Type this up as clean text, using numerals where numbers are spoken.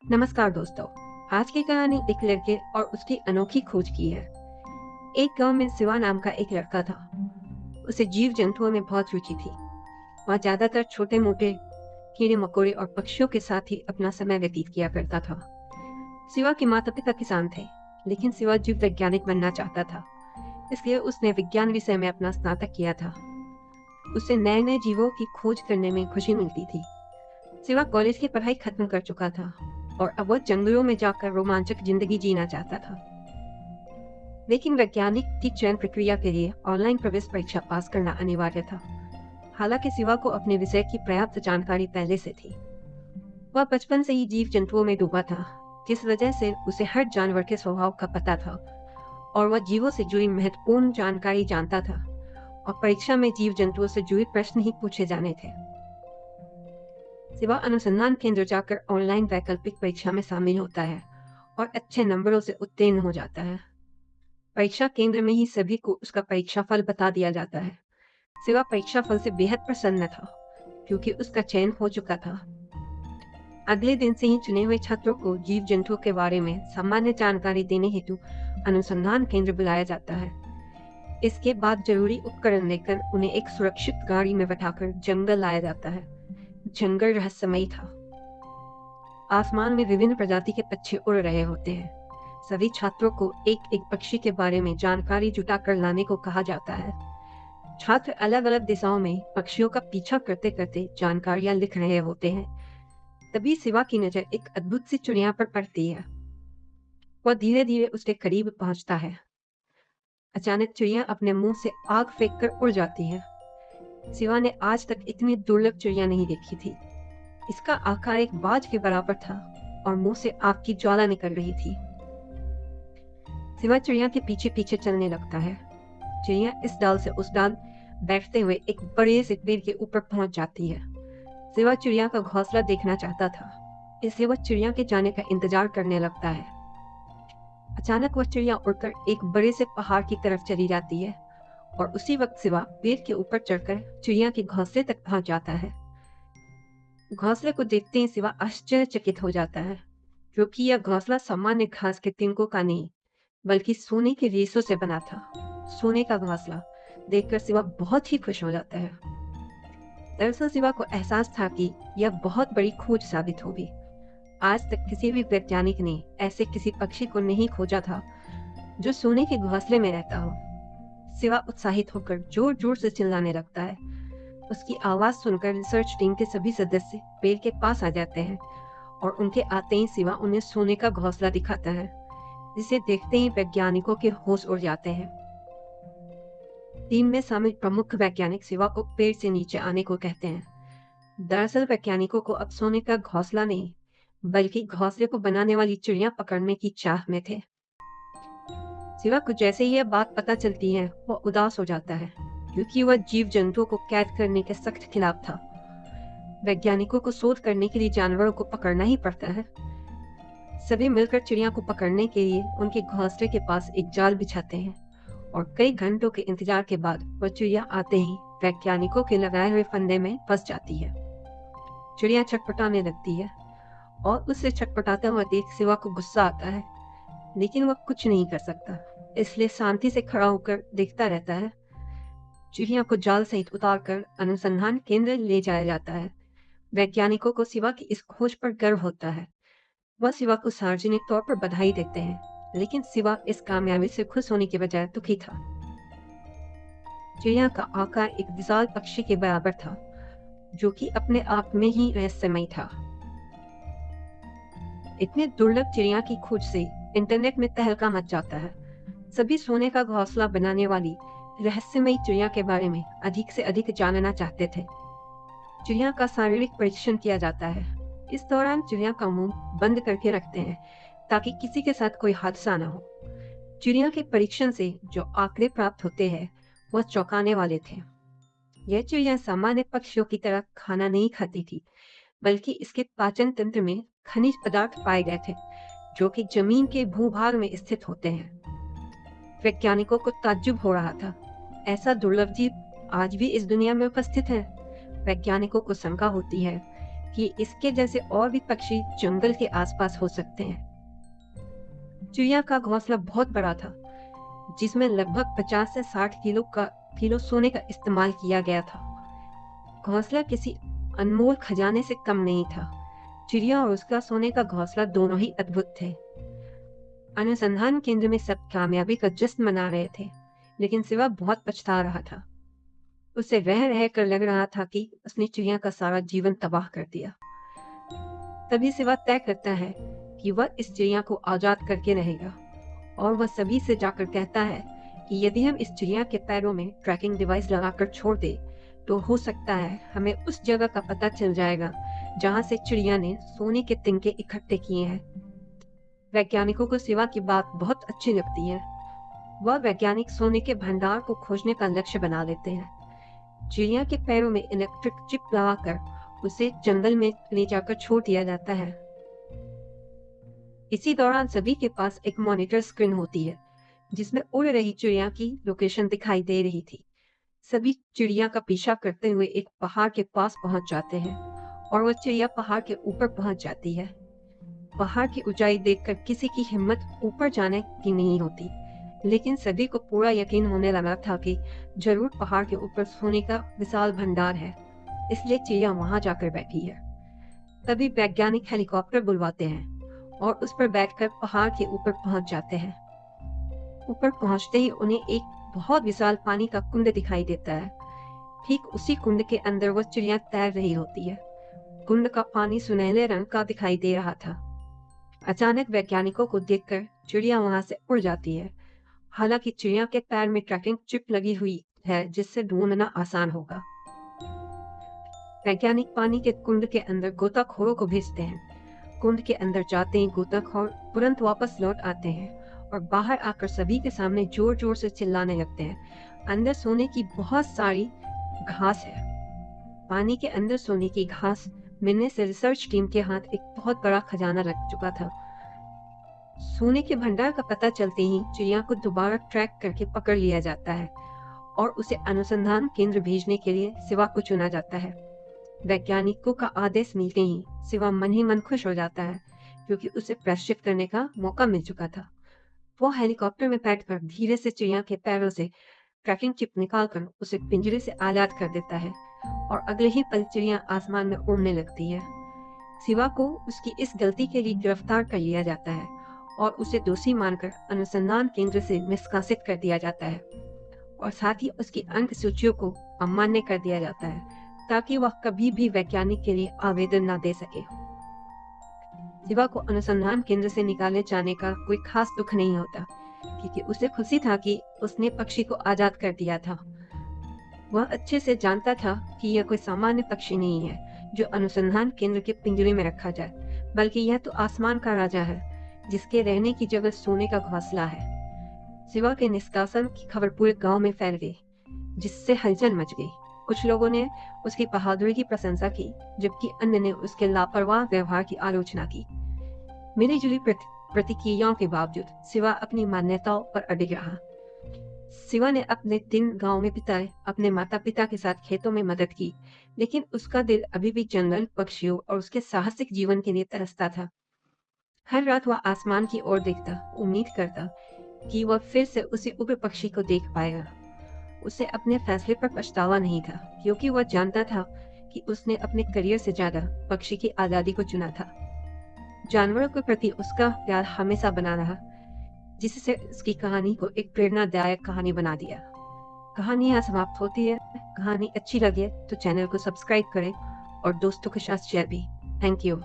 नमस्कार दोस्तों। आज की कहानी एक लड़के और उसकी अनोखी खोज की है। एक गांव में शिवा नाम का एक लड़का था। उसे जीव जंतुओं में बहुत रुचि थी। वह ज्यादातर छोटे मोटे कीड़े मकोड़े और पक्षियों के साथ ही अपना समय व्यतीत किया करता था। शिवा के माता पिता किसान थे, लेकिन शिवा जीव वैज्ञानिक बनना चाहता था। इसलिए उसने विज्ञान विषय में अपना स्नातक किया था। उसे नए नए जीवों की खोज करने में खुशी मिलती थी। शिवा कॉलेज की पढ़ाई खत्म कर चुका था और अब वह जंगलों में जाकर रोमांचक जिंदगी जीना चाहता था। लेकिन वैज्ञानिक की चयन प्रक्रिया के लिए ऑनलाइन प्रवेश परीक्षा पास करना अनिवार्य था। हालांकि शिवा को अपने विषय की पर्याप्त जानकारी पहले से थी। वह बचपन से ही जीव जंतुओं में डूबा था, जिस वजह से उसे हर जानवर के स्वभाव का पता था और वह जीवों से जुड़ी महत्वपूर्ण जानकारी जानता था। और परीक्षा में जीव जंतुओं से जुड़े प्रश्न ही पूछे जाने थे। शिवा अनुसंधान केंद्र जाकर ऑनलाइन वैकल्पिक परीक्षा में शामिल होता है और अच्छे नंबरों से उत्तीर्ण हो जाता है। परीक्षा केंद्र में ही सभी को उसका परीक्षा फल बता दिया जाता है। शिवा परीक्षा फल से बेहद प्रसन्न था, क्योंकि उसका चयन हो चुका था। अगले दिन से ही चुने हुए छात्रों को जीव जंतुओं के बारे में सामान्य जानकारी देने हेतु अनुसंधान केंद्र बुलाया जाता है। इसके बाद जरूरी उपकरण लेकर उन्हें एक सुरक्षित गाड़ी में बैठाकर जंगल लाया जाता है। जंगल रहस्यमयी था। आसमान में विभिन्न प्रजाति के पक्षी उड़ रहे होते हैं। सभी छात्रों को एक एक पक्षी के बारे में जानकारी जुटाकर लाने को कहा जाता है। छात्र अलग अलग दिशाओं में पक्षियों का पीछा करते करते जानकारियां लिख रहे होते हैं। तभी शिवा की नजर एक अद्भुत सी चिड़िया पर पड़ती है। वह धीरे धीरे उसके करीब पहुंचता है। अचानक चिड़िया अपने मुंह से आग फेंक कर उड़ जाती है। शिवा ने आज तक इतनी दुर्लभ चिड़िया नहीं देखी थी। इसका आकार एक बाज के बराबर था और मुंह से आग की ज्वाला निकल रही थी। शिवा चिड़िया के पीछे पीछे चलने लगता है। चिड़िया इस डाल से उस डाल बैठते हुए एक बड़े से पेड़ के ऊपर पहुंच जाती है। शिवा चिड़िया का घोंसला देखना चाहता था, इसलिए वह चिड़िया के जाने का इंतजार करने लगता है। अचानक वह चिड़िया उड़कर एक बड़े से पहाड़ की तरफ चली जाती है और उसी वक्त शिवा पेड़ के ऊपर चढ़कर चिड़िया के घोंसले तक पहुंच जाता है। घोंसले को देखते ही शिवा आश्चर्यचकित हो जाता है, क्योंकि यह घोंसला सामान्य घास के तिनकों का नहीं, बल्कि सोने के रेशों से बना था। सोने का घोंसला देखकर शिवा बहुत ही खुश हो जाता है। दरअसल शिवा को एहसास था कि यह बहुत बड़ी खोज साबित होगी। आज तक किसी भी वैज्ञानिक ने ऐसे किसी पक्षी को नहीं खोजा था जो सोने के घोंसले में रहता हो। शिवा उत्साहित होकर जोर जोर से चिल्लाने लगता है। उसकी आवाज सुनकर रिसर्च टीम के सभी सदस्य पेड़ के पास आ जाते हैं और उनके आते ही शिवा उन्हें सोने का घोंसला दिखाता है, जिसे देखते ही वैज्ञानिकों के होश उड़ जाते हैं। टीम में शामिल प्रमुख वैज्ञानिक शिवा को पेड़ से नीचे आने को कहते हैं। दरअसल वैज्ञानिकों को अब सोने का घोंसला नहीं, बल्कि घोंसले को बनाने वाली चिड़िया पकड़ने की चाह में थे। शिवा को जैसे ही यह बात पता चलती है, वह उदास हो जाता है, क्योंकि वह जीव जंतुओं को कैद करने के सख्त खिलाफ था। वैज्ञानिकों को शोध करने के लिए जानवरों को पकड़ना ही पड़ता है। सभी मिलकर चिड़िया को पकड़ने के लिए उनके घोंसले के पास एक जाल बिछाते हैं और कई घंटों के इंतजार के बाद वह चिड़िया आते ही वैज्ञानिकों के लगाए हुए फंदे में फंस जाती है। चिड़िया छटपटाने लगती है और उसे छटपटाता हुआ देख शिवा को गुस्सा आता है, लेकिन वह कुछ नहीं कर सकता, इसलिए शांति से खड़ा होकर देखता रहता है। चिड़िया को जाल सहित उतारकर अनुसंधान केंद्र ले जाया जाता है। वैज्ञानिकों को शिवा की इस खोज पर गर्व होता है। वह शिवा को सार्वजनिक तौर पर बधाई देते हैं, लेकिन शिवा इस कामयाबी से खुश होने के बजाय दुखी था। चिड़िया का आकार एक विशाल पक्षी के बराबर था, जो कि अपने आप में ही रहस्यमय था। इतने दुर्लभ चिड़िया की खोज से इंटरनेट में तहलका मच जाता है। सभी सोने का घोंसला बनाने वाली रहस्यमयी चिड़िया के बारे में अधिक से अधिक जानना चाहते थे। चिड़िया का शारीरिक परीक्षण किया जाता है। इस दौरान चिड़िया का मुंह बंद करके रखते हैं, ताकि किसी के साथ कोई हादसा न हो। चिड़िया के परीक्षण से जो आंकड़े प्राप्त होते हैं, वह चौंकाने वाले थे। यह चिड़िया सामान्य पक्षियों की तरह खाना नहीं खाती थी, बल्कि इसके पाचन तंत्र में खनिज पदार्थ पाए गए थे, जो कि जमीन के भूभाग में स्थित होते हैं। वैज्ञानिकों को ताज्जुब हो रहा था। ऐसा दुर्लभ जीव आज भी इस दुनिया में उपस्थित है। वैज्ञानिकों को शंका होती है कि इसके जैसे और भी पक्षी जंगल के आसपास हो सकते हैं। चिड़िया का घोंसला बहुत बड़ा था, जिसमें लगभग 50 से 60 किलो सोने का इस्तेमाल किया गया था। घोंसला किसी अनमोल खजाने से कम नहीं था। चिड़िया और उसका सोने का घोंसला दोनों ही अद्भुत थे। अनुसंधान केंद्र में सब कामयाबी का जश्न मना रहे थे, लेकिन सिवा बहुत पछता रहा था। उसे रह रह कर लग रहा था कि उसने चिड़िया का सारा जीवन तबाह कर दिया। तभी सिवा तय करता है कि वह इस चिड़िया को आजाद करके रहेगा, और वह सभी से जाकर कहता है कि यदि हम इस चिड़िया के पैरों में ट्रैकिंग डिवाइस लगाकर छोड़ दें, तो हो सकता है हमें उस जगह का पता चल जाएगा जहां से चिड़िया ने सोने के तिनके इकट्ठे किए हैं। वैज्ञानिकों को सिवा की बात बहुत अच्छी लगती है। वह वैज्ञानिक सोने के भंडार को खोजने का लक्ष्य बना लेते हैं। चिड़िया के पैरों में इलेक्ट्रिक चिप लगाकर उसे जंगल में ले जाकर छोड़ दिया जाता है। इसी दौरान सभी के पास एक मॉनिटर स्क्रीन होती है, जिसमें उड़ रही चिड़िया की लोकेशन दिखाई दे रही थी। सभी चिड़िया का पीछा करते हुए एक पहाड़ के पास पहुंच जाते हैं, और वह चिड़िया पहाड़ के ऊपर पहुंच जाती है। पहाड़ की ऊंचाई देखकर किसी की हिम्मत ऊपर जाने की नहीं होती, लेकिन सभी को पूरा यकीन होने लगा था कि जरूर पहाड़ के ऊपर सोने का विशाल भंडार है, इसलिए चिड़िया वहां जाकर बैठी है। तभी वैज्ञानिक हेलीकॉप्टर बुलवाते हैं और उस पर बैठकर पहाड़ के ऊपर पहुंच जाते हैं। ऊपर पहुंचते ही उन्हें एक बहुत विशाल पानी का कुंड दिखाई देता है। ठीक उसी कुंड के अंदर वह चिड़िया तैर रही होती है। कुंड का पानी सुनहरे रंग का दिखाई दे रहा था। अचानक वैज्ञानिकों को देखकर चिड़िया वहां से उड़ जाती है। हालांकि चिड़िया के पैर में ट्रैकिंग चिप लगी हुई है, जिससे ढूंढना आसान होगा। वैज्ञानिक पानी के कुंड के अंदर गोताखोरों को भेजते हैं। कुंड के अंदर जाते ही गोताखोर तुरंत वापस लौट आते हैं और बाहर आकर सभी के सामने जोर जोर से चिल्लाने लगते हैं। अंदर सोने की बहुत सारी घास है। पानी के अंदर सोने की घास मिलने से रिसर्च टीम के हाथ एक बहुत बड़ा खजाना लग चुका था। सोने के भंडार का पता चलते ही चिड़िया को दोबारा ट्रैक करके पकड़ लिया जाता है और उसे अनुसंधान केंद्र भेजने के लिए सिवा को चुना जाता है। वैज्ञानिकों का आदेश मिलते ही सिवा मन ही मन खुश हो जाता है, क्योंकि उसे प्रायश्चित करने का मौका मिल चुका था। वो हेलीकॉप्टर में बैठकर धीरे से चिड़िया के पैरों से ट्रैकिंग चिप निकालकर उसे पिंजरे से आजाद कर देता है, और अगले ही पल चिड़िया आसमान में उड़ने लगती है। सिवा को उसकी इस गलती के लिए गिरफ्तार कर लिया जाता है और उसे दोषी मानकर अनुसंधान केंद्र से निष्कासित कर दिया जाता है, और साथ ही उसकी अंक सूचियों को अमान्य कर दिया जाता है, ताकि वह कभी भी वैज्ञानिक के लिए आवेदन न दे सके। सिवा को अनुसंधान केंद्र से निकाले जाने का कोई खास दुख नहीं होता, क्योंकि उसे खुशी था कि उसने पक्षी को आजाद कर दिया था। वह अच्छे से जानता था कि यह कोई सामान्य पक्षी नहीं है जो अनुसंधान केंद्र के पिंजरे में रखा जाए, बल्कि यह तो आसमान का राजा है, जिसके रहने की जगह सोने का घोंसला है। सिवा के निष्कासन की खबर पूरे गांव में फैल गई, जिससे हलचल मच गई। कुछ लोगों ने उसकी बहादुरी की प्रशंसा की, जबकि अन्य ने उसके लापरवाह व्यवहार की आलोचना की। मिलीजुली प्रतिक्रियाओं के बावजूद सिवा अपनी मान्यताओं पर अडिग रहा। सिवा ने अपने दिन गांव में बिताए, अपने माता पिता के साथ खेतों में मदद की, लेकिन उसका दिल अभी भी जंगल, पक्षियों और उसके साहसिक जीवन के लिए तरसता था। हर रात वह आसमान की ओर देखता, उम्मीद करता कि वह फिर से उसी उग्र पक्षी को देख पाएगा। उसे अपने फैसले पर पछतावा नहीं था, क्योंकि वह जानता था कि उसने अपने करियर से ज्यादा पक्षी की आजादी को चुना था। जानवरों के प्रति उसका प्यार हमेशा बना रहा, जिससे उसकी कहानी को एक प्रेरणादायक कहानी बना दिया। कहानी यहाँ समाप्त होती है। कहानी अच्छी लगे तो चैनल को सब्सक्राइब करें और दोस्तों के साथ शेयर भी। Thank you.